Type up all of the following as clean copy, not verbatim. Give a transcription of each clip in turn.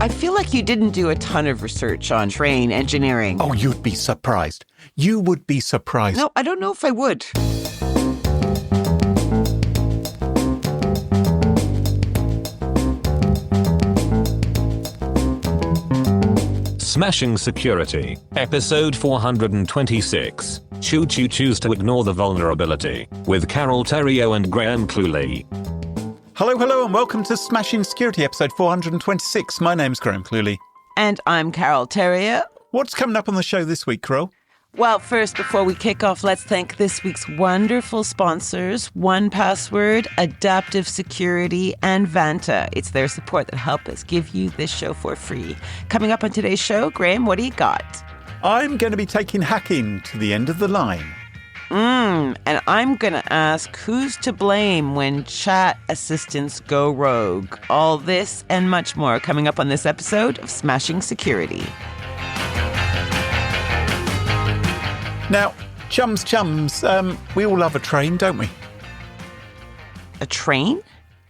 I feel like you didn't do a ton of research on train engineering. Oh, you'd be surprised. You would be surprised. No, I don't know if I would. Smashing Security, Episode 426, Choo Choo Choose to Ignore the Vulnerability, with Carole, Theriault and Cluley. Hello, and welcome to Smashing Security, Episode 426. My name's Cluley. And I'm Carole, Theriault. What's coming up on the show this week, Carole? Well, first, before we kick off, let's thank this week's wonderful sponsors, 1Password, Adaptive Security, and Vanta. It's their support that help us give you this show for free. Coming up on today's show, Graham, what do you got? I'm going to be taking hacking to the end of the line. And I'm going to ask who's to blame when chat assistants go rogue. All this and much more coming up on this episode of Smashing Security. Now, chums, we all love a train, don't we? A train?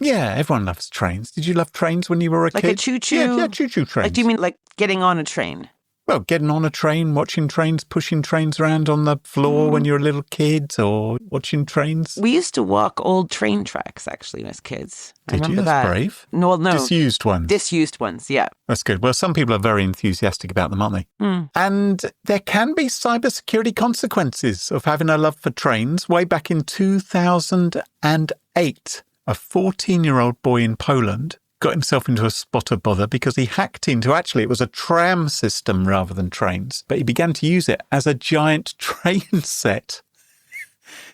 Yeah, everyone loves trains. Did you love trains when you were a kid? Like a choo-choo? Yeah, choo-choo trains. Like, do you mean like getting on a train? Well, getting on a train, watching trains, pushing trains around on the floor when you're a little kid, or watching trains. We used to walk old train tracks, actually, as kids. Did you? That's brave. No. Disused ones. Disused ones, yeah. That's good. Well, some people are very enthusiastic about them, aren't they? And there can be cybersecurity consequences of having a love for trains. Way back in 2008, a 14-year-old boy in Poland got himself into a spot of bother because he hacked into, actually, it was a tram system rather than trains, but he began to use it as a giant train set.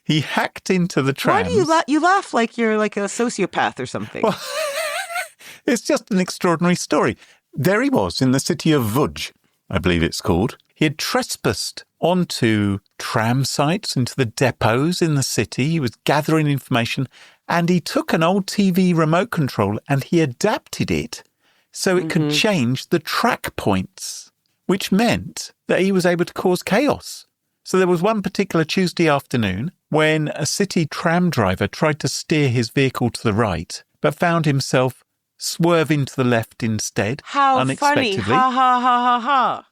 He hacked into the trams. Why do you laugh like you're like a sociopath or something? Well, it's just an extraordinary story. There he was in the city of Łódź, I believe it's called. He had trespassed onto tram sites, into the depots in the city. He was gathering information, and he took an old TV remote control and he adapted it so it could change the track points, which meant that he was able to cause chaos. So there was one particular Tuesday afternoon when a city tram driver tried to steer his vehicle to the right, but found himself swerving to the left instead. How unexpectedly. funny. Ha, ha, ha, ha, ha.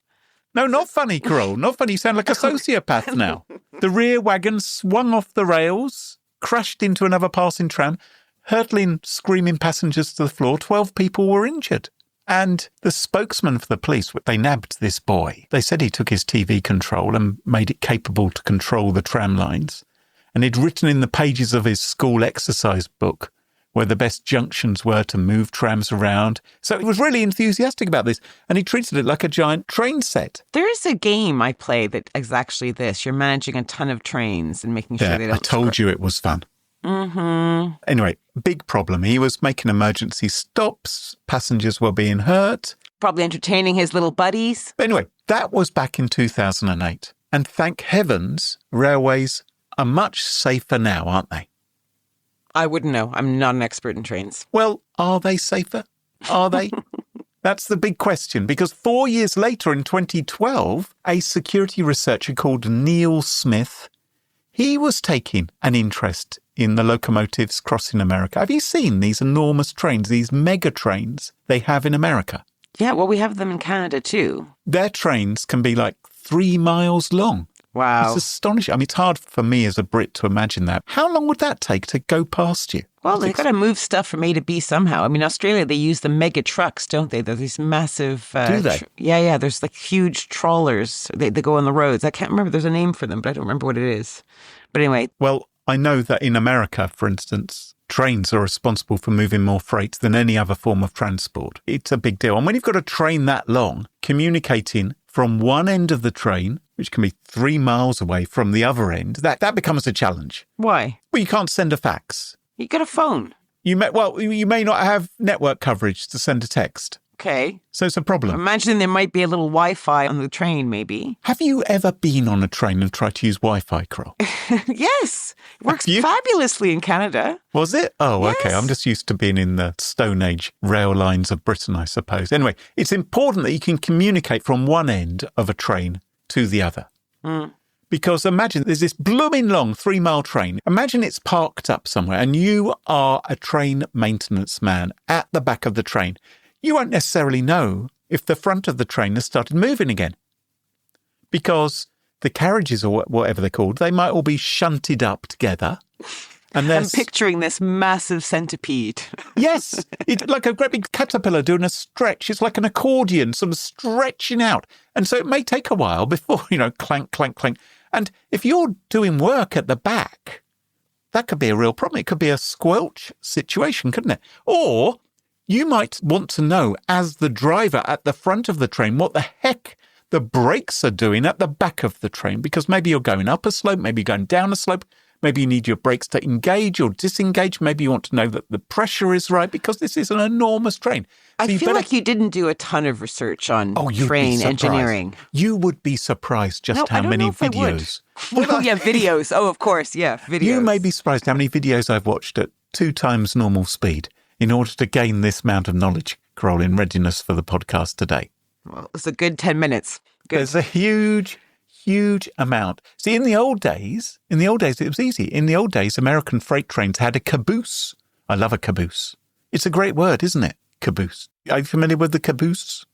No, not funny, Carole. Not funny. You sound like a sociopath now. The rear wagon swung off the rails, crashed into another passing tram, hurtling screaming passengers to the floor. 12 people were injured. And the spokesman for the police, they nabbed this boy. They said he took his TV control and made it capable to control the tram lines. And he'd written in the pages of his school exercise book where the best junctions were to move trams around. So he was really enthusiastic about this, and he treated it like a giant train set. There is a game I play that is actually this. You're managing a ton of trains and making sure they don't... I told you it was fun. Anyway, big problem. He was making emergency stops. Passengers were being hurt. Probably entertaining his little buddies. Anyway, that was back in 2008. And thank heavens, railways are much safer now, aren't they? I wouldn't know. I'm not an expert in trains. Well, are they safer? Are they? That's the big question, because 4 years later in 2012, a security researcher called Neil Smith, he was taking an interest in the locomotives crossing America. Have you seen these enormous trains, these mega trains they have in America? Yeah, well, we have them in Canada too. Their trains can be like 3 miles long. Wow. It's astonishing. I mean, it's hard for me as a Brit to imagine that. How long would that take to go past you? Well, they've got to move stuff from A to B somehow. I mean, Australia, they use the mega trucks, don't they? They're these massive... Do they? Yeah. There's like huge trawlers. They go on the roads. I can't remember. There's a name for them, but I don't remember what it is. But anyway. Well, I know that in America, for instance, trains are responsible for moving more freight than any other form of transport. It's a big deal. And when you've got a train that long, communicating from one end of the train, which can be 3 miles away from the other end, that becomes a challenge. Why? Well, you can't send a fax. You got a phone. You may not have network coverage to send a text. Okay. So it's a problem. Imagine there might be a little Wi-Fi on the train, maybe. Have you ever been on a train and tried to use Wi-Fi, Carole? Yes. It works fabulously in Canada. Was it? Oh, yes. Okay. I'm just used to being in the Stone Age rail lines of Britain, I suppose. Anyway, it's important that you can communicate from one end of a train to the other. Because imagine there's this blooming long 3-mile train. Imagine it's parked up somewhere and you are a train maintenance man at the back of the train. you won't necessarily know if the front of the train has started moving again. Because the carriages, or whatever they're called, they might all be shunted up together. And I'm picturing this massive centipede. Yes, it's like a great big caterpillar doing a stretch. It's like an accordion, sort of stretching out. And so it may take a while before, clank, clank, clank. And if you're doing work at the back, that could be a real problem. It could be a squelch situation, couldn't it? Or you might want to know, as the driver at the front of the train, what the heck the brakes are doing at the back of the train, because maybe you're going up a slope, maybe you're going down a slope, maybe you need your brakes to engage or disengage, maybe you want to know that the pressure is right, because this is an enormous train. So I feel like you didn't do a ton of research on train engineering. You would be surprised just how many videos. Videos. Oh, of course, videos. You may be surprised how many videos I've watched at 2 times normal speed in order to gain this amount of knowledge, Carole, in readiness for the podcast today. Well, it's a good 10 minutes. Good. There's a huge amount. See, in the old days, it was easy. In the old days, American freight trains had a caboose. I love a caboose. It's a great word, isn't it? Caboose. Are you familiar with the caboose?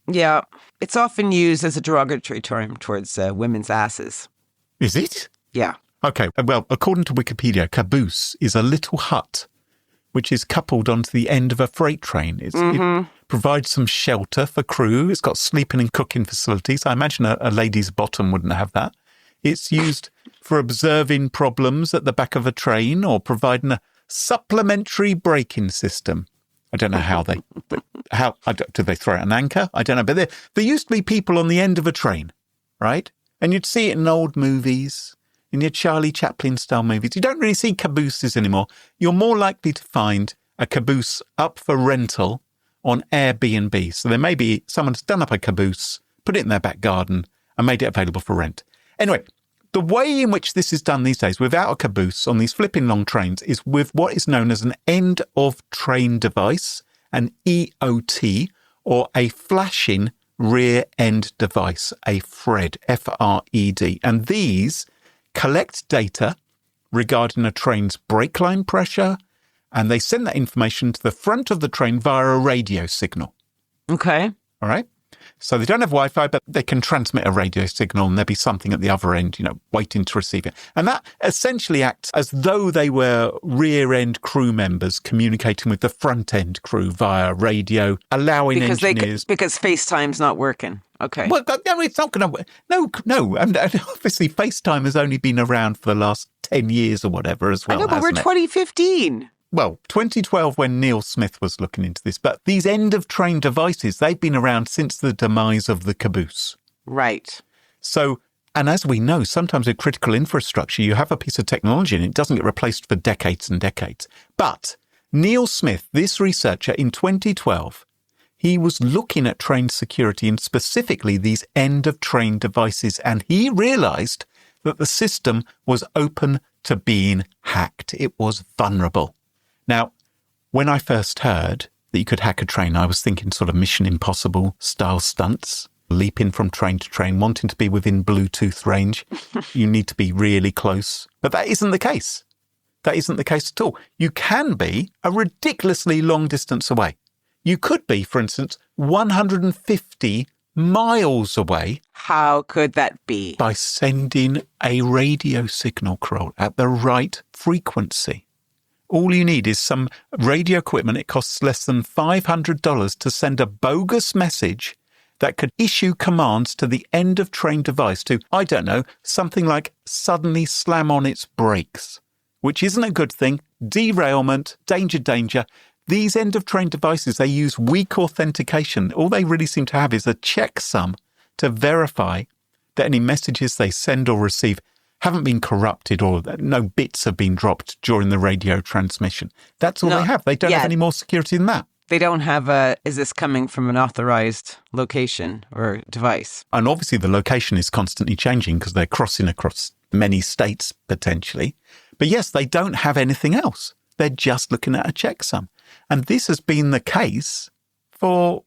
Yeah. It's often used as a derogatory term towards women's asses. Is it? Yeah. Okay. Well, according to Wikipedia, caboose is a little hut which is coupled onto the end of a freight train. It provides some shelter for crew. It's got sleeping and cooking facilities. I imagine a lady's bottom wouldn't have that. It's used for observing problems at the back of a train or providing a supplementary braking system. I don't know how do they throw out an anchor? I don't know. But there used to be people on the end of a train, right? And you'd see it in old movies, in your Charlie Chaplin-style movies. You don't really see cabooses anymore. You're more likely to find a caboose up for rental on Airbnb. So there may be someone's done up a caboose, put it in their back garden, and made it available for rent. Anyway, the way in which this is done these days without a caboose on these flipping long trains is with what is known as an end-of-train device, an EOT, or a flashing rear-end device, a FRED, F-R-E-D. And these collect data regarding a train's brake line pressure, and they send that information to the front of the train via a radio signal. Okay. All right? So they don't have Wi-Fi, but they can transmit a radio signal, and there'll be something at the other end, waiting to receive it. And that essentially acts as though they were rear-end crew members communicating with the front-end crew via radio, allowing engineers... Because FaceTime's not working. Okay. Well, no, it's not going to... No. And obviously, FaceTime has only been around for the last 10 years or whatever as well, I know, but we're 2015. Well, 2012 when Neil Smith was looking into this. But these end-of-train devices, they've been around since the demise of the caboose. Right. So, and as we know, sometimes with critical infrastructure, you have a piece of technology and it doesn't get replaced for decades and decades. But Neil Smith, this researcher in 2012... he was looking at train security and specifically these end-of-train devices, and he realised that the system was open to being hacked. It was vulnerable. Now, when I first heard that you could hack a train, I was thinking sort of Mission Impossible style stunts, leaping from train to train, wanting to be within Bluetooth range. You need to be really close. But that isn't the case. That isn't the case at all. You can be a ridiculously long distance away. You could be, for instance, 150 miles away. How could that be? By sending a radio signal, Carole, at the right frequency. All you need is some radio equipment. It costs less than $500 to send a bogus message that could issue commands to the end-of-train device to, I don't know, something like suddenly slam on its brakes, which isn't a good thing. Derailment, danger. These end-of-train devices, they use weak authentication. All they really seem to have is a checksum to verify that any messages they send or receive haven't been corrupted or that no bits have been dropped during the radio transmission. That's all they have. They don't have any more security than that. They don't have is this coming from an authorized location or device? And obviously the location is constantly changing because they're crossing across many states potentially. But yes, they don't have anything else. They're just looking at a checksum. And this has been the case for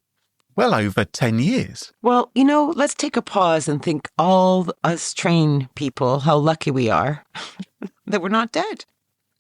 well over 10 years. Well, let's take a pause and think all us train people, how lucky we are that we're not dead.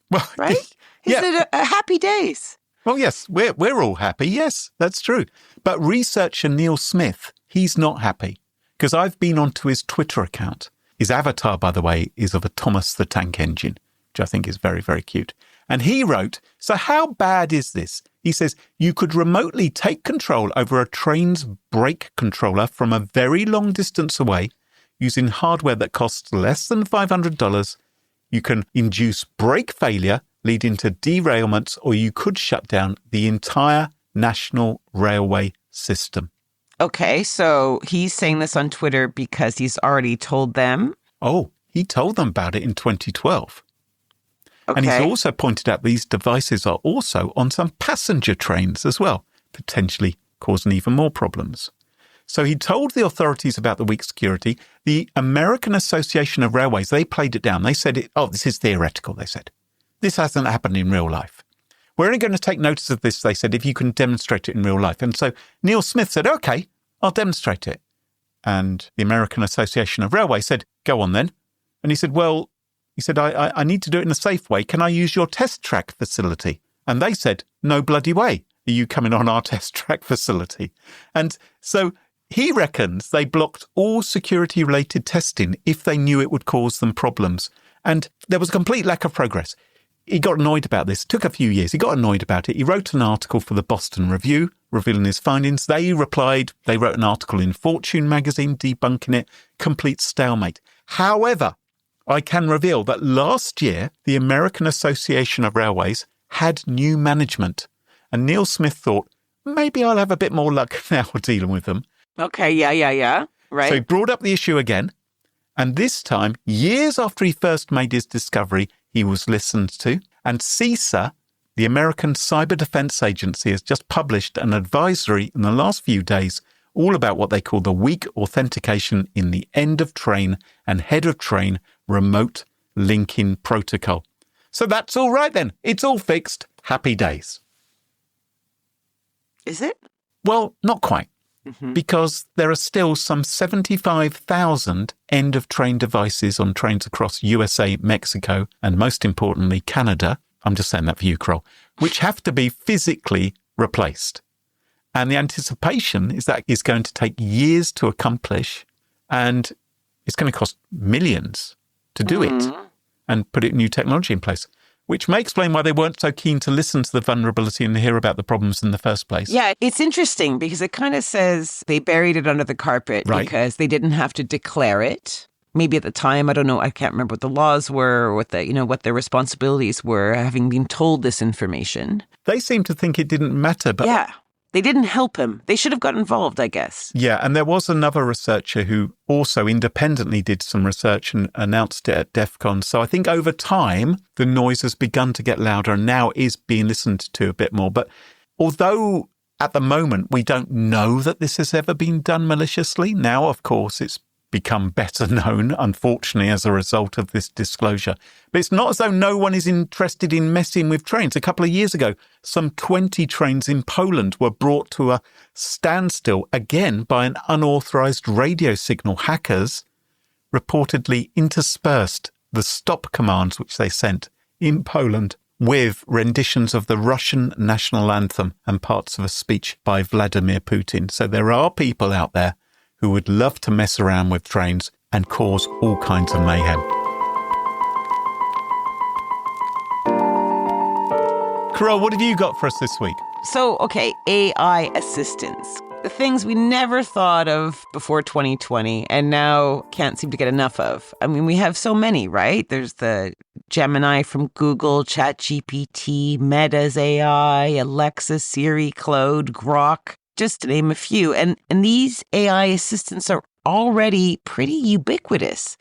Well, right? Is it a happy days? Well, yes, we're all happy. Yes, that's true. But researcher Neil Smith, he's not happy because I've been onto his Twitter account. His avatar, by the way, is of a Thomas the Tank Engine, which I think is very, very cute. And he wrote, so how bad is this? He says, you could remotely take control over a train's brake controller from a very long distance away using hardware that costs less than $500. You can induce brake failure, leading to derailments, or you could shut down the entire national railway system. Okay, so he's saying this on Twitter because he's already told them. Oh, he told them about it in 2012. Okay. And he's also pointed out these devices are also on some passenger trains as well, potentially causing even more problems. So he told the authorities about the weak security. The American Association of Railways, they played it down. They said, this is theoretical, they said. This hasn't happened in real life. We're only going to take notice of this, they said, if you can demonstrate it in real life. And so Neil Smith said, okay, I'll demonstrate it. And the American Association of Railways said, go on then. And he said, I need to do it in a safe way. Can I use your test track facility? And they said, no bloody way. Are you coming on our test track facility? And so he reckons they blocked all security-related testing if they knew it would cause them problems. And there was a complete lack of progress. He got annoyed about this. It took a few years. He got annoyed about it. He wrote an article for the Boston Review revealing his findings. They replied. They wrote an article in Fortune magazine debunking it. Complete stalemate. However, I can reveal that last year, the American Association of Railways had new management. And Neil Smith thought, maybe I'll have a bit more luck now dealing with them. Okay, yeah. Right. So he brought up the issue again. And this time, years after he first made his discovery, he was listened to. And CISA, the American Cyber Defense Agency, has just published an advisory in the last few days all about what they call the weak authentication in the end of train and head of train remote linking protocol. So that's all right then. It's all fixed. Happy days. Is it? Well, not quite. Because there are still some 75,000 end-of-train devices on trains across USA, Mexico, and most importantly, Canada. I'm just saying that for you, Carole, which have to be physically replaced. And the anticipation is that it's going to take years to accomplish, and it's going to cost millions to do it and put new technology in place. Which may explain why they weren't so keen to listen to the vulnerability and hear about the problems in the first place. Yeah, it's interesting because it kind of says they buried it under the carpet because they didn't have to declare it. Maybe at the time, I don't know, I can't remember what the laws were or what what their responsibilities were, having been told this information. They seem to think it didn't matter, but... Yeah, they didn't help him. They should have got involved, I guess. Yeah, and there was another researcher who also independently did some research and announced it at DEF CON. So I think over time, the noise has begun to get louder and now is being listened to a bit more. But although at the moment we don't know that this has ever been done maliciously, now, of course, it's become better known, unfortunately, as a result of this disclosure. But it's not as though no one is interested in messing with trains. A couple of years ago, some 20 trains in Poland were brought to a standstill again by an unauthorized radio signal. Hackers reportedly interspersed the stop commands which they sent in Poland with renditions of the Russian national anthem and parts of a speech by Vladimir Putin. So there are people out there who would love to mess around with trains and cause all kinds of mayhem. Carole, what have you got for us this week? So, okay, AI assistants. The things we never thought of before 2020 and now can't seem to get enough of. I mean, we have so many, right? There's the Gemini from Google, ChatGPT, Meta's AI, Alexa, Siri, Claude, Grok, just to name a few. And these AI assistants are already pretty ubiquitous.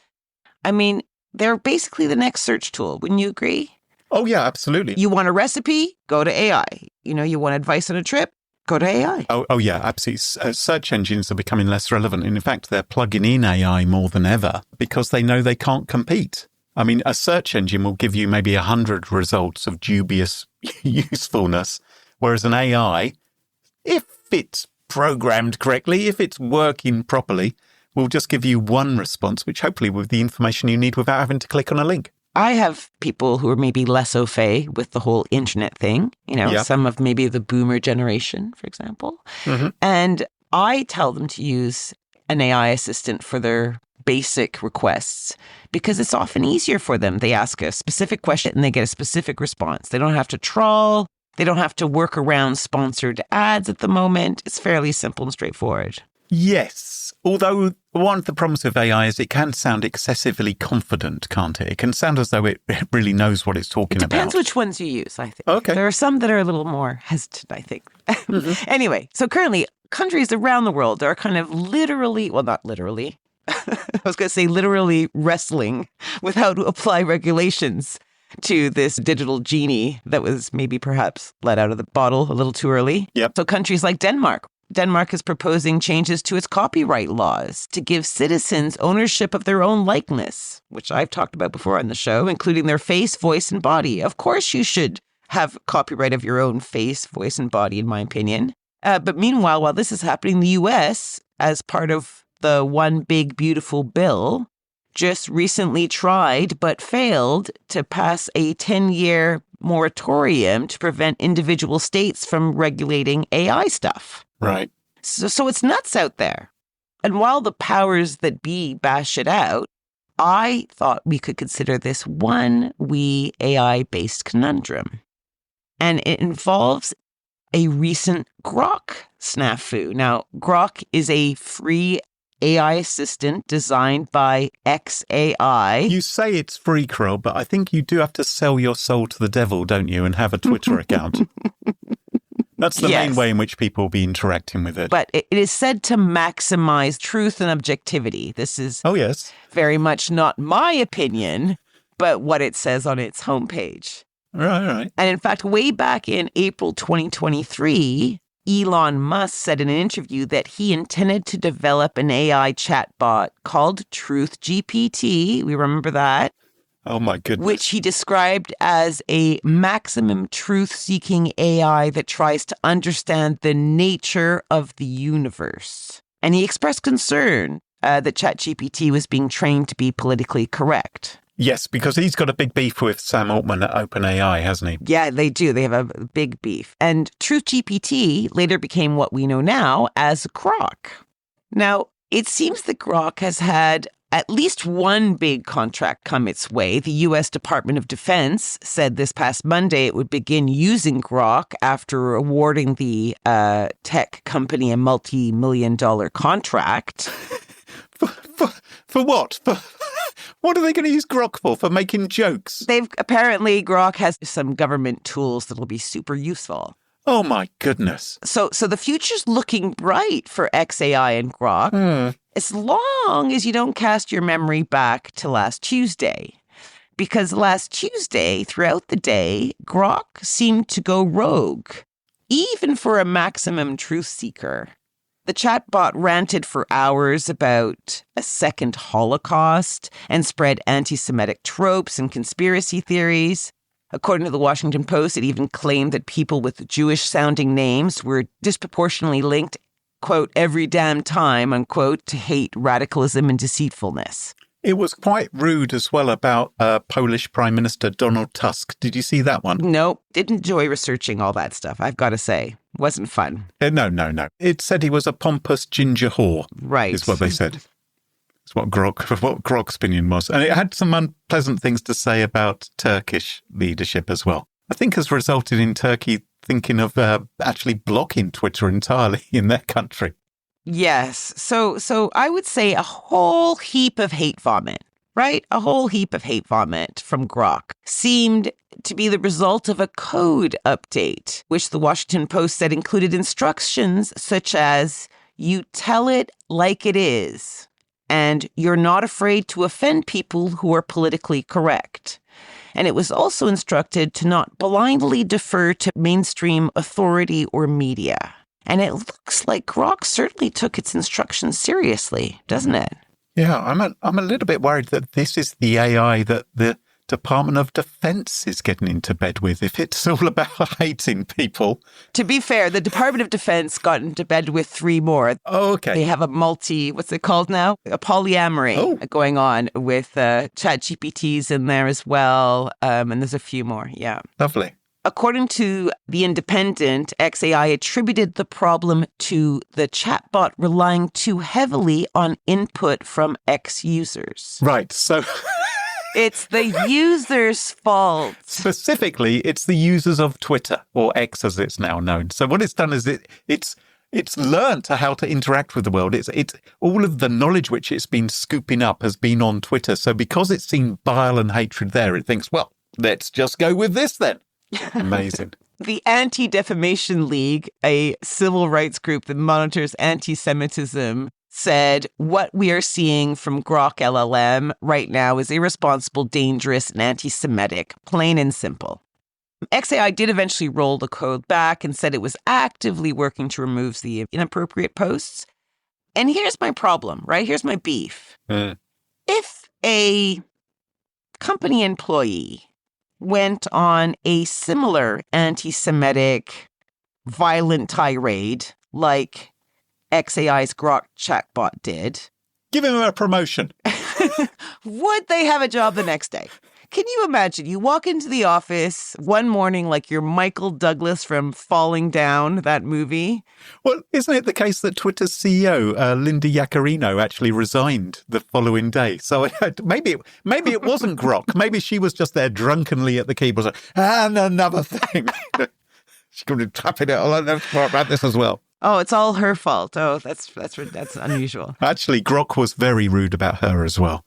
I mean, they're basically the next search tool. Wouldn't you agree? Oh, yeah, absolutely. You want a recipe? Go to AI. You want advice on a trip? Go to AI. Oh yeah, absolutely. Search engines are becoming less relevant. And in fact, they're plugging in AI more than ever because they know they can't compete. I mean, a search engine will give you maybe 100 results of dubious usefulness, whereas an AI, if it's programmed correctly, if it's working properly, will just give you one response, which hopefully with the information you need without having to click on a link. I have people who are maybe less au fait with the whole internet thing, some of maybe the boomer generation, for example. Mm-hmm. And I tell them to use an AI assistant for their basic requests because it's often easier for them. They ask a specific question and they get a specific response. They don't have to trawl. They don't have to work around sponsored ads at the moment. It's fairly simple and straightforward. Yes. Although one of the problems with AI is it can sound excessively confident, can't it? It can sound as though it really knows what it's talking about. It depends which ones you use, I think. Okay. There are some that are a little more hesitant, I think. Mm-hmm. Anyway, so currently countries around the world are kind of literally, well, not literally, I was going to say literally wrestling with how to apply regulations to this digital genie that was maybe perhaps let out of the bottle a little too early. Yep. So countries like Denmark is proposing changes to its copyright laws to give citizens ownership of their own likeness, which I've talked about before on the show, including their face, voice, and body. Of course, you should have copyright of your own face, voice, and body, in my opinion. But meanwhile, while this is happening, the U.S., as part of the One Big Beautiful Bill, just recently tried but failed to pass a 10-year moratorium to prevent individual states from regulating AI stuff. Right. So it's nuts out there. And while the powers that be bash it out, I thought we could consider this one wee AI-based conundrum. And it involves a recent Grok snafu. Now, Grok is a free AI assistant designed by XAI. You say it's free, Carole, but I think you do have to sell your soul to the devil, don't you, and have a Twitter account. That's the main way in which people will be interacting with it. But it is said to maximize truth and objectivity. This is very much not my opinion, but what it says on its homepage. Right. And in fact, way back in April 2023, Elon Musk said in an interview that he intended to develop an AI chatbot called Truth GPT. We remember that. Oh, my goodness. Which he described as a maximum truth-seeking AI that tries to understand the nature of the universe. And he expressed concern that ChatGPT was being trained to be politically correct. Yes, because he's got a big beef with Sam Altman at OpenAI, hasn't he? Yeah, they do. They have a big beef. And Truth GPT later became what we know now as Grok. Now, it seems that Grok has had at least one big contract come its way. The U.S. Department of Defense said this past Monday it would begin using Grok after awarding the tech company a multi-million-dollar contract. For what? What are they going to use Grok for? For making jokes? Apparently, Grok has some government tools that will be super useful. Oh, my goodness. So the future's looking bright for XAI and Grok, as long as you don't cast your memory back to last Tuesday. Because last Tuesday, throughout the day, Grok seemed to go rogue, even for a maximum truth seeker. The chatbot ranted for hours about a second Holocaust and spread anti-Semitic tropes and conspiracy theories. According to the Washington Post, it even claimed that people with Jewish-sounding names were disproportionately linked, quote, every damn time, unquote, to hate, radicalism, and deceitfulness. It was quite rude as well about Polish Prime Minister Donald Tusk. Did you see that one? No, didn't enjoy researching all that stuff, I've got to say. Wasn't fun. No. It said he was a pompous ginger whore. Right. Is what they said. It's what Grok's opinion was. And it had some unpleasant things to say about Turkish leadership as well. I think has resulted in Turkey thinking of actually blocking Twitter entirely in their country. Yes. So I would say a whole heap of hate vomit, right? A whole heap of hate vomit from Grok seemed to be the result of a code update, which the Washington Post said included instructions such as, you tell it like it is, and you're not afraid to offend people who are politically correct. And it was also instructed to not blindly defer to mainstream authority or media. And it looks like Grok certainly took its instructions seriously, doesn't it? Yeah, I'm a little bit worried that this is the AI that the Department of Defense is getting into bed with if it's all about hating people. To be fair, the Department of Defense got into bed with 3 more. Oh, okay. They have a what's it called now? A polyamory going on with ChatGPTs in there as well. And there's a few more. Yeah. Lovely. According to The Independent, XAI attributed the problem to the chatbot relying too heavily on input from X users. Right. So it's the user's fault. Specifically, it's the users of Twitter, or X as it's now known. So what it's done is it's learned how to interact with the world. It's all of the knowledge which it's been scooping up has been on Twitter. So because it's seen bile and hatred there, it thinks, well, let's just go with this then. Amazing. The Anti-Defamation League, a civil rights group that monitors anti-Semitism, said what we are seeing from Grok LLM right now is irresponsible, dangerous, and anti-Semitic, plain and simple. XAI did eventually roll the code back and said it was actively working to remove the inappropriate posts. And here's my problem, right? Here's my beef. If a company employee went on a similar anti-Semitic violent tirade like XAI's Grok chatbot did, give him a promotion. Would they have a job the next day? Can you imagine? You walk into the office one morning like you're Michael Douglas from Falling Down, that movie. Well, isn't it the case that Twitter's CEO, Linda Yaccarino, actually resigned the following day? So maybe it wasn't Grok. Maybe she was just there drunkenly at the keyboard. And another thing. She's going to tap it out. I'll never talk about this as well. Oh, it's all her fault. Oh, that's unusual. Actually, Grok was very rude about her as well.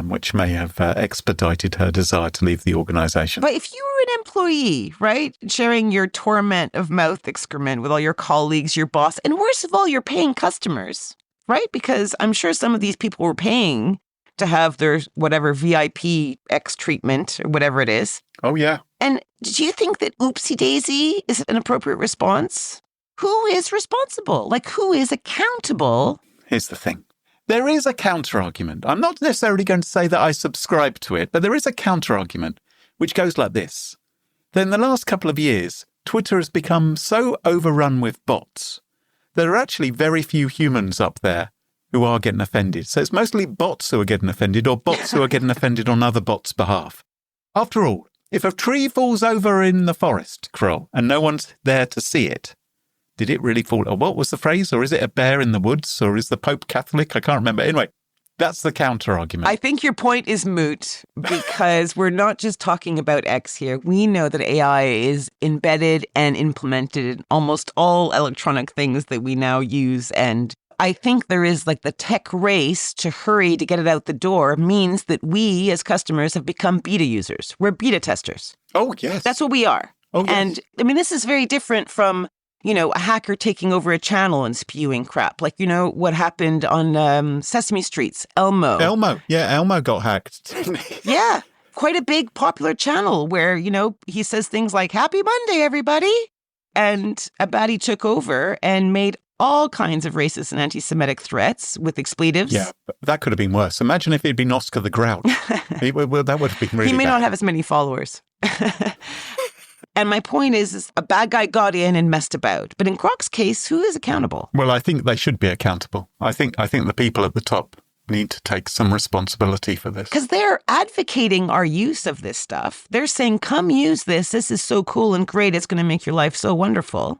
Which may have expedited her desire to leave the organization. But if you were an employee, right, sharing your torment of mouth excrement with all your colleagues, your boss, and worst of all, your paying customers, right? Because I'm sure some of these people were paying to have their whatever VIP X treatment or whatever it is. Oh, yeah. And do you think that oopsie daisy is an appropriate response? Who is responsible? Like, who is accountable? Here's the thing. There is a counter-argument. I'm not necessarily going to say that I subscribe to it, but there is a counter-argument, which goes like this. Then the last couple of years, Twitter has become so overrun with bots. There are actually very few humans up there who are getting offended. So it's mostly bots who are getting offended, or bots who are getting offended on other bots' behalf. After all, if a tree falls over in the forest, Carole, and no one's there to see it, did it really fall? Or what was the phrase? Or is it a bear in the woods? Or is the Pope Catholic? I can't remember. Anyway, that's the counter argument. I think your point is moot because we're not just talking about X here. We know that AI is embedded and implemented in almost all electronic things that we now use. And I think there is like the tech race to hurry to get it out the door means that we as customers have become beta users. We're beta testers. Oh, yes. That's what we are. Oh, yes. And I mean, this is very different from, you know, a hacker taking over a channel and spewing crap. Like, you know, what happened on Sesame Street's Elmo. Yeah, Elmo got hacked. Yeah, quite a big popular channel where, you know, he says things like, Happy Monday, everybody. And a baddie took over and made all kinds of racist and anti-Semitic threats with expletives. Yeah, but that could have been worse. Imagine if he'd been Oscar the Grouch. Well, that would have been really He may bad. not have as many followers. And my point is a bad guy got in and messed about. But in Grok's case, who is accountable? Well, I think they should be accountable. I think the people at the top need to take some responsibility for this. Because they're advocating our use of this stuff. They're saying, come use this. This is so cool and great. It's going to make your life so wonderful.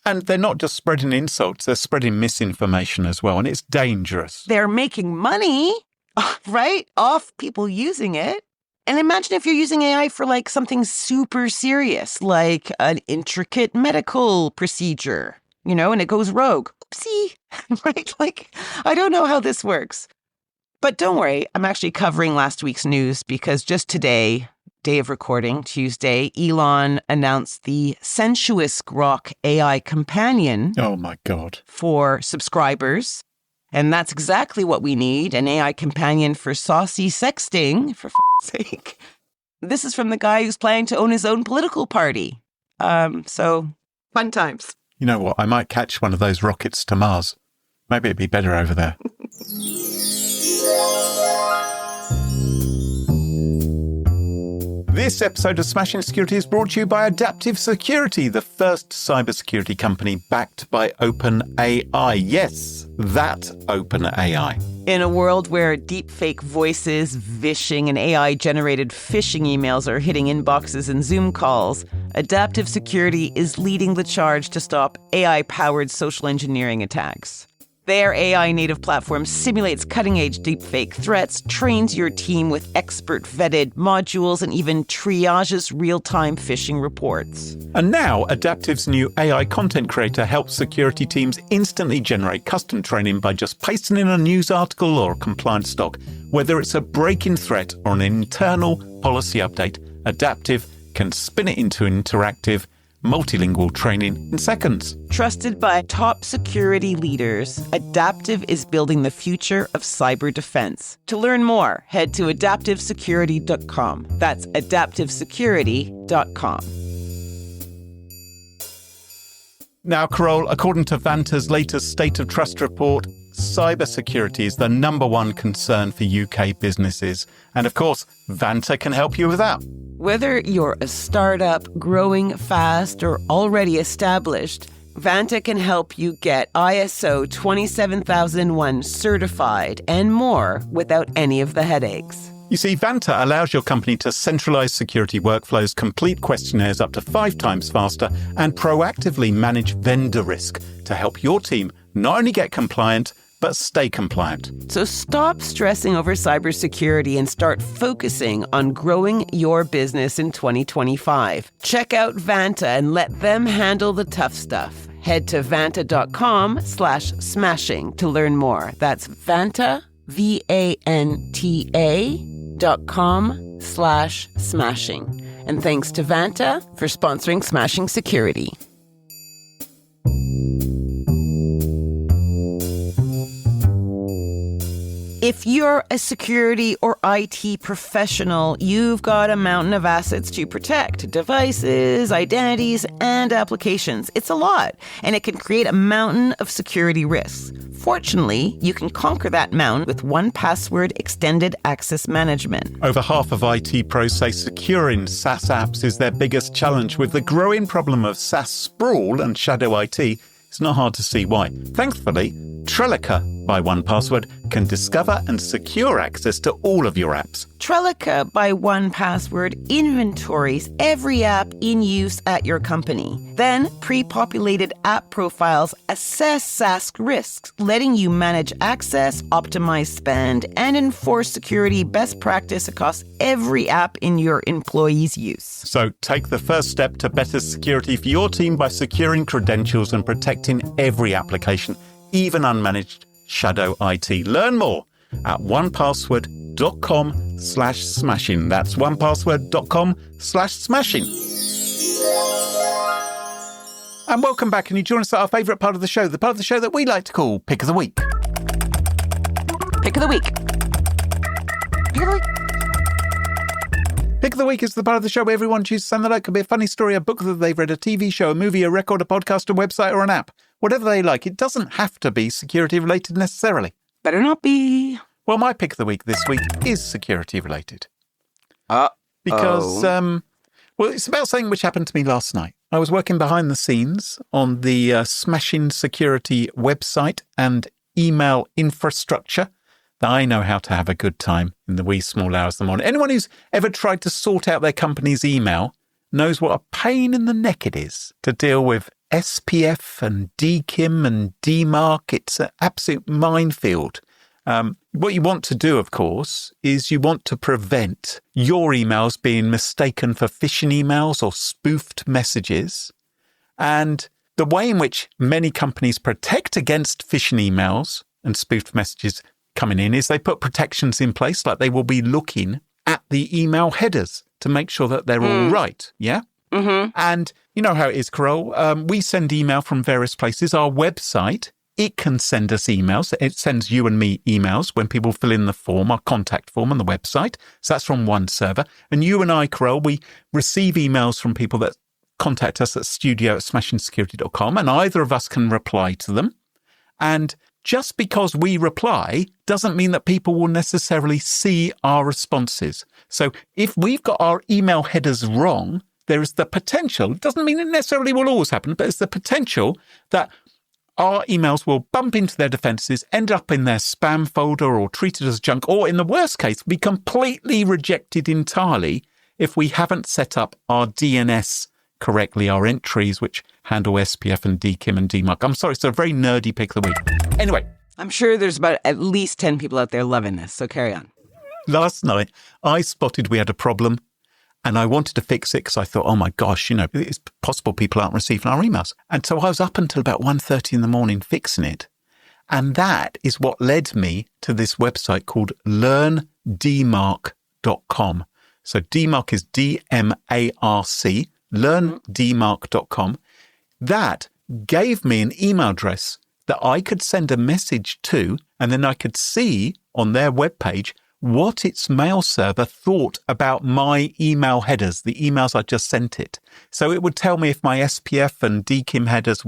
And they're not just spreading insults, they're spreading misinformation as well. And it's dangerous. They're making money, right, off people using it. And imagine if you're using AI for like something super serious, like an intricate medical procedure, you know, and it goes rogue. Oopsie, right? Like, I don't know how this works. But don't worry, I'm actually covering last week's news because just today, day of recording, Tuesday, Elon announced the sensuous Grok AI companion. Oh my God. For subscribers. And that's exactly what we need, an AI companion for saucy sexting, for f***'s sake. This is from the guy who's planning to own his own political party. So, fun times. You know what? I might catch one of those rockets to Mars. Maybe it'd be better over there. This episode of Smashing Security is brought to you by Adaptive Security, the first cybersecurity company backed by OpenAI. Yes, that OpenAI. In a world where deepfake voices, vishing, and AI-generated phishing emails are hitting inboxes and Zoom calls, Adaptive Security is leading the charge to stop AI-powered social engineering attacks. Their AI-native platform simulates cutting-edge deepfake threats, trains your team with expert-vetted modules, and even triages real-time phishing reports. And now, Adaptive's new AI content creator helps security teams instantly generate custom training by just pasting in a news article or a compliance doc. Whether it's a break-in threat or an internal policy update, Adaptive can spin it into interactive, multilingual training in seconds. Trusted by top security leaders, Adaptive is building the future of cyber defense. To learn more, head to adaptivesecurity.com. That's adaptivesecurity.com. Now, Carole, according to Vanta's latest State of Trust report, cybersecurity is the number one concern for UK businesses. And of course, Vanta can help you with that. Whether you're a startup, growing fast, or already established, Vanta can help you get ISO 27001 certified and more without any of the headaches. You see, Vanta allows your company to centralize security workflows, complete questionnaires up to 5 times faster, and proactively manage vendor risk to help your team not only get compliant, but stay compliant. So stop stressing over cybersecurity and start focusing on growing your business in 2025. Check out Vanta and let them handle the tough stuff. Head to vanta.com/smashing to learn more. That's Vanta, VANTA.com/smashing. And thanks to Vanta for sponsoring Smashing Security. If you're a security or IT professional, you've got a mountain of assets to protect. Devices, identities, and applications. It's a lot, and it can create a mountain of security risks. Fortunately, you can conquer that mountain with 1Password Extended Access Management. Over half of IT pros say securing SaaS apps is their biggest challenge. With the growing problem of SaaS sprawl and shadow IT, it's not hard to see why. Thankfully, Trellica by 1Password can discover and secure access to all of your apps. Trellica by 1Password inventories every app in use at your company. Then, pre-populated app profiles assess SaaS risks, letting you manage access, optimize spend, and enforce security best practice across every app in your employees' use. So take the first step to better security for your team by securing credentials and protecting every application, even unmanaged shadow IT. Learn more at onepassword.com/smashing. That's onepassword.com/smashing. And welcome back. And you join us at our favourite part of the show, the part of the show that we like to call Pick of the Week. Pick of the week. Pick of the week. Pick of the Week is the part of the show where everyone chooses something that could be a funny story, a book that they've read, a TV show, a movie, a record, a podcast, a website, or an app. Whatever they like. It doesn't have to be security related necessarily. Better not be. Well, my pick of the week this week is security related. Because, it's about something which happened to me last night. I was working behind the scenes on the Smashing Security website and email infrastructure that I know how to have a good time in the wee small hours of the morning. Anyone who's ever tried to sort out their company's email knows what a pain in the neck it is to deal with SPF and DKIM and DMARC. It's an absolute minefield. What you want to do, of course, is you want to prevent your emails being mistaken for phishing emails or spoofed messages. And the way in which many companies protect against phishing emails and spoofed messages coming in is they put protections in place, like they will be looking at the email headers to make sure that they're all right. Yeah? Mm-hmm. And you know how it is, Carole. We send email from various places. Our website, it can send us emails. It sends you and me emails when people fill in the form, our contact form on the website. So that's from one server. And you and I, Carole, we receive emails from people that contact us at studio@smashingsecurity.com, and either of us can reply to them. And just because we reply doesn't mean that people will necessarily see our responses. So if we've got our email headers wrong, there is the potential, it doesn't mean it necessarily will always happen, but it's the potential that our emails will bump into their defenses, end up in their spam folder or treated as junk, or in the worst case, be completely rejected entirely if we haven't set up our DNS correctly, our entries, which handle SPF and DKIM and DMARC. I'm sorry, it's a very nerdy pick of the week. Anyway. I'm sure there's about at least 10 people out there loving this, so carry on. Last night, I spotted we had a problem and I wanted to fix it because I thought, oh my gosh, it's possible people aren't receiving our emails. And so I was up until about 1:30 in the morning fixing it. And that is what led me to this website called learndmarc.com. So DMARC is DMARC, learndmarc.com. That gave me an email address that I could send a message to, and then I could see on their webpage what its mail server thought about my email headers, the emails I just sent it. So it would tell me if my SPF and DKIM headers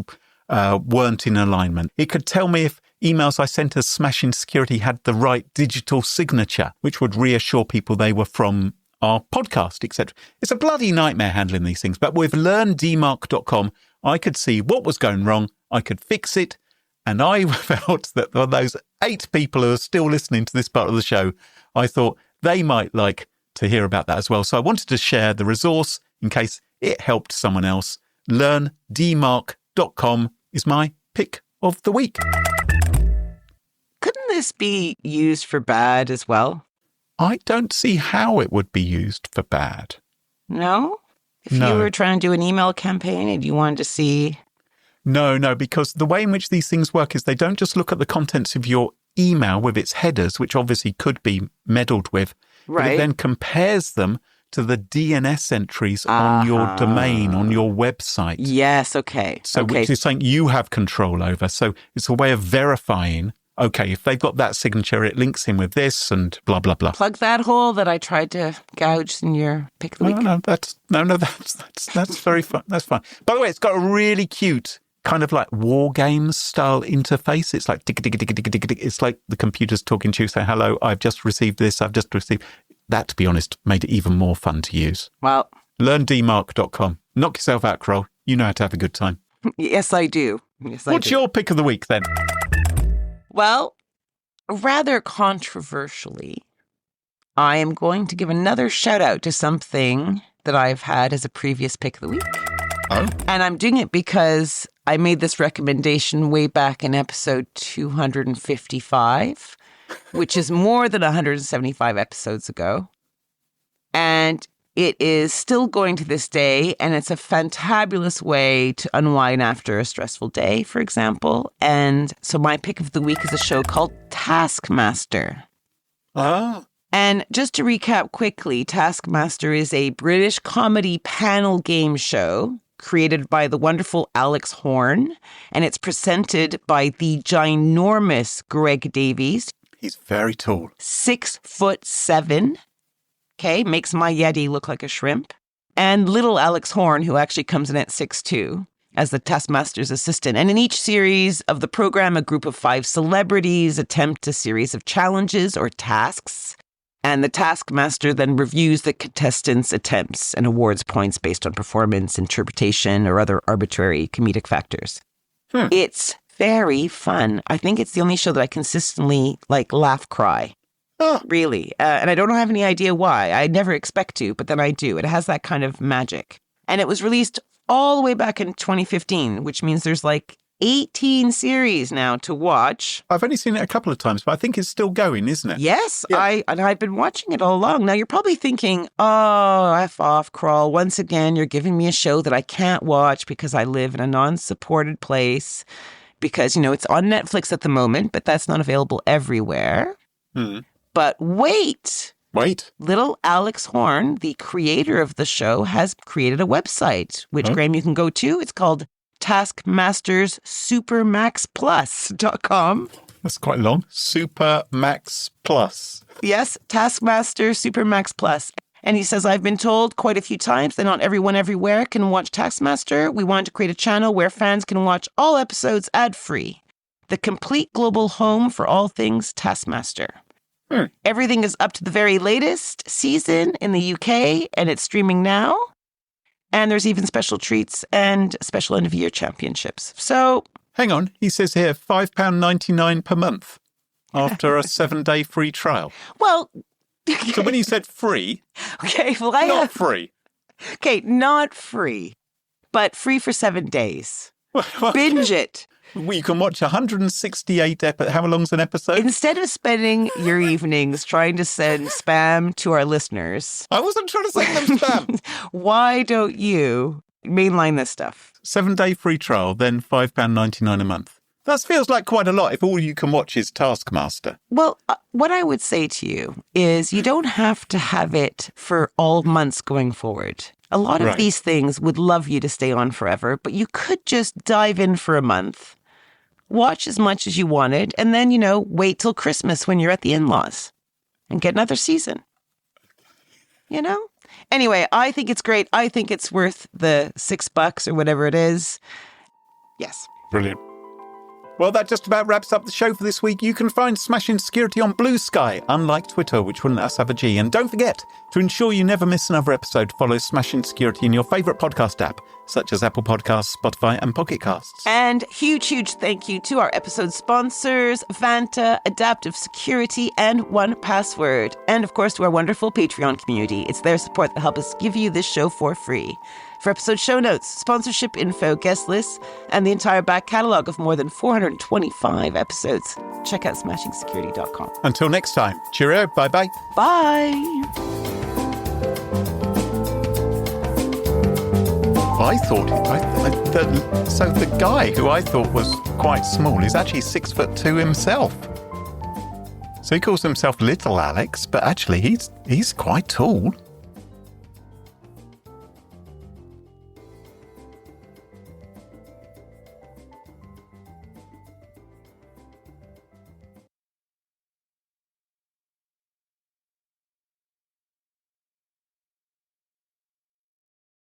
weren't in alignment. It could tell me if emails I sent as Smashing Security had the right digital signature, which would reassure people they were from our podcast, etc. It's a bloody nightmare handling these things. But with learndmarc.com, I could see what was going wrong. I could fix it. And I felt that for those 8 people who are still listening to this part of the show, I thought they might like to hear about that as well. So I wanted to share the resource in case it helped someone else. learndmarc.com is my pick of the week. Couldn't this be used for bad as well? I don't see how it would be used for bad. No? If you were trying to do an email campaign and you wanted to see... No, because the way in which these things work is they don't just look at the contents of your email with its headers, which obviously could be meddled with, right. But it then compares them to the DNS entries on your domain, on your website. Yes, okay. So which is something you have control over. So it's a way of verifying, okay, if they've got that signature, it links in with this and blah, blah, blah. Plug that hole that I tried to gouge in your pick of the week. That's very fun. That's fine. By the way, it's got a really cute kind of like war games style interface. It's like tick, tick, tick, tick, tick, tick. It's like the computer's talking to you, saying, hello, I've just received this. I've just received that, to be honest, made it even more fun to use. Well, learndmarc.com. Knock yourself out, Carole. You know how to have a good time. Yes, I do. What's your pick of the week then? Well, rather controversially, I am going to give another shout out to something that I've had as a previous pick of the week. Oh. And I'm doing it because I made this recommendation way back in episode 255, which is more than 175 episodes ago. And it is still going to this day, and it's a fantabulous way to unwind after a stressful day, for example. And so my pick of the week is a show called Taskmaster. Ah. And just to recap quickly, Taskmaster is a British comedy panel game show created by the wonderful Alex Horne, and it's presented by the ginormous Greg Davies. He's very tall. 6'7". Okay, makes my Yeti look like a shrimp. And little Alex Horne, who actually comes in at 6'2", as the Taskmaster's assistant. And in each series of the program, a group of 5 celebrities attempt a series of challenges or tasks. And the Taskmaster then reviews the contestants' attempts and awards points based on performance, interpretation, or other arbitrary comedic factors. It's very fun. I think it's the only show that I consistently laugh cry. Oh. Really. And I don't have any idea why. I never expect to, but then I do. It has that kind of magic. And it was released all the way back in 2015, which means there's 18 series now to watch. I've only seen it a couple of times, but I think it's still going, isn't it? Yes, yeah. I've been watching it all along. Now, you're probably thinking, oh, F off, Carole. Once again, you're giving me a show that I can't watch because I live in a non-supported place. Because, it's on Netflix at the moment, but that's not available everywhere. But wait. Little Alex Horne, the creator of the show, has created a website, which, Graham, you can go to. It's called taskmastersupermaxplus.com. That's quite long. Supermax Plus. Yes, Taskmaster Supermax Plus. And he says, I've been told quite a few times that not everyone everywhere can watch Taskmaster. We wanted to create a channel where fans can watch all episodes ad-free. the complete global home for all things Taskmaster. Everything is up to the very latest season in the UK, and it's streaming now. And there's even special treats and special end-of-year championships. So... Hang on, he says here £5.99 per month after a 7-day free trial. Well... So when he said free, okay, well, not free. Okay, not free, but free for 7 days. Binge it. Well, you can watch 168 episodes. How long's an episode? Instead of spending your evenings trying to send spam to our listeners. I wasn't trying to send them spam. Why don't you mainline this stuff? 7-day free trial, then £5.99 a month. That feels like quite a lot if all you can watch is Taskmaster. Well, what I would say to you is you don't have to have it for all months going forward. A lot of these things would love you to stay on forever, but you could just dive in for a month, watch as much as you wanted, and then, wait till Christmas when you're at the in-laws and get another season. Anyway, I think it's great. I think it's worth the $6 or whatever it is. Yes. Brilliant. Well, that just about wraps up the show for this week. You can find Smashing Security on Blue Sky, unlike Twitter, which wouldn't let us have a G. And don't forget, to ensure you never miss another episode, follow Smashing Security in your favourite podcast app, such as Apple Podcasts, Spotify and Pocket Casts. And huge thank you to our episode sponsors, Vanta, Adaptive Security, and 1Password. And of course, to our wonderful Patreon community. It's their support that helps us give you this show for free. For episode show notes, sponsorship info, guest lists, and the entire back catalogue of more than 425 episodes, check out smashingsecurity.com. Until next time, cheerio, bye-bye. Bye. So the guy who I thought was quite small is actually 6'2" himself. So he calls himself Little Alex, but actually he's quite tall.